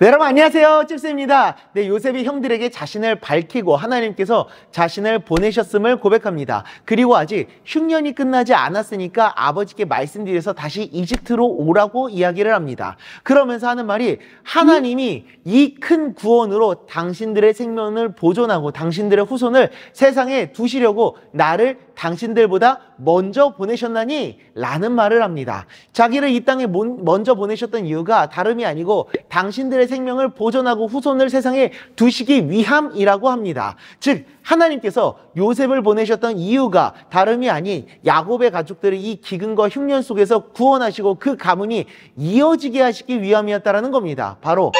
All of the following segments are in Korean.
네, 여러분 안녕하세요. 찝스입니다. 네, 요셉이 형들에게 자신을 밝히고 하나님께서 자신을 보내셨음을 고백합니다. 그리고 아직 흉년이 끝나지 않았으니까 아버지께 말씀드려서 다시 이집트로 오라고 이야기를 합니다. 그러면서 하는 말이 하나님이 이 큰 구원으로 당신들의 생명을 보존하고 당신들의 후손을 세상에 두시려고 나를 당신들보다 먼저 보내셨나니? 라는 말을 합니다. 자기를 이 땅에 먼저 보내셨던 이유가 다름이 아니고 당신들의 생명을 보존하고 후손을 세상에 두시기 위함이라고 합니다. 즉 하나님께서 요셉을 보내셨던 이유가 다름이 아닌 야곱의 가족들을 이 기근과 흉년 속에서 구원하시고 그 가문이 이어지게 하시기 위함이었다는 겁니다. 바로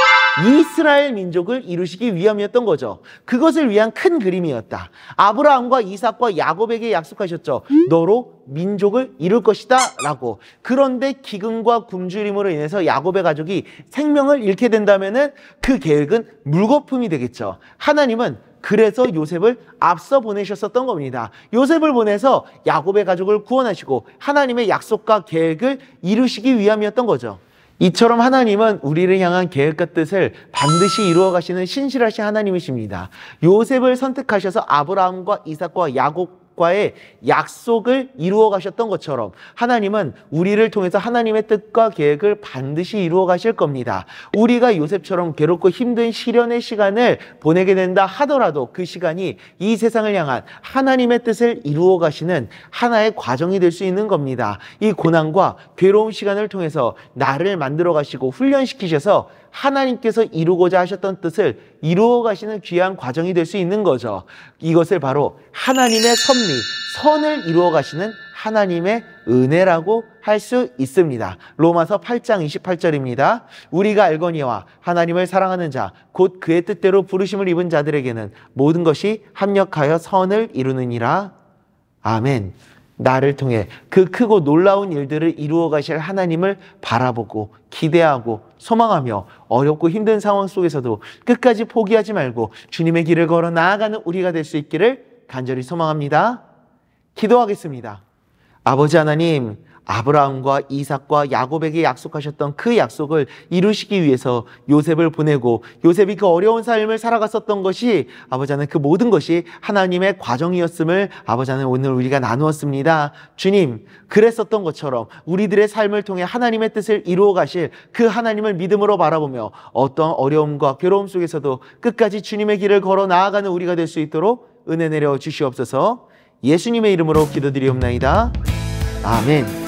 이스라엘 민족을 이루시기 위함이었던 거죠. 그것을 위한 큰 그림이었다. 아브라함과 이삭과 야곱에게 약속하셨죠. 너로 민족을 이룰 것이다 라고. 그런데 기근과 굶주림으로 인해서 야곱의 가족이 생명을 잃게 된다면 그 계획은 물거품이 되겠죠. 하나님은 그래서 요셉을 앞서 보내셨었던 겁니다. 요셉을 보내서 야곱의 가족을 구원하시고 하나님의 약속과 계획을 이루시기 위함이었던 거죠. 이처럼 하나님은 우리를 향한 계획과 뜻을 반드시 이루어 가시는 신실하신 하나님이십니다. 요셉을 선택하셔서 아브라함과 이삭과 야곱과의 약속을 이루어 가셨던 것처럼 하나님은 우리를 통해서 하나님의 뜻과 계획을 반드시 이루어 가실 겁니다. 우리가 요셉처럼 괴롭고 힘든 시련의 시간을 보내게 된다 하더라도 그 시간이 이 세상을 향한 하나님의 뜻을 이루어 가시는 하나의 과정이 될 수 있는 겁니다. 이 고난과 괴로운 시간을 통해서 나를 만들어 가시고 훈련시키셔서 하나님께서 이루고자 하셨던 뜻을 이루어 가시는 귀한 과정이 될 수 있는 거죠. 이것을 바로 하나님의 섭리, 선을 이루어 가시는 하나님의 은혜라고 할 수 있습니다. 로마서 8장 28절입니다. 우리가 알거니와 하나님을 사랑하는 자, 곧 그의 뜻대로 부르심을 입은 자들에게는 모든 것이 합력하여 선을 이루느니라. 아멘. 나를 통해 그 크고 놀라운 일들을 이루어 가실 하나님을 바라보고 기대하고 소망하며 어렵고 힘든 상황 속에서도 끝까지 포기하지 말고 주님의 길을 걸어 나아가는 우리가 될 수 있기를 간절히 소망합니다. 기도하겠습니다. 아버지 하나님, 아브라함과 이삭과 야곱에게 약속하셨던 그 약속을 이루시기 위해서 요셉을 보내고 요셉이 그 어려운 삶을 살아갔었던 것이 아버지 하나님 그 모든 것이 하나님의 과정이었음을 아버지 하나님 오늘 우리가 나누었습니다. 주님, 그랬었던 것처럼 우리들의 삶을 통해 하나님의 뜻을 이루어 가실 그 하나님을 믿음으로 바라보며 어떤 어려움과 괴로움 속에서도 끝까지 주님의 길을 걸어 나아가는 우리가 될 수 있도록 은혜 내려 주시옵소서. 예수님의 이름으로 기도드리옵나이다. 아멘.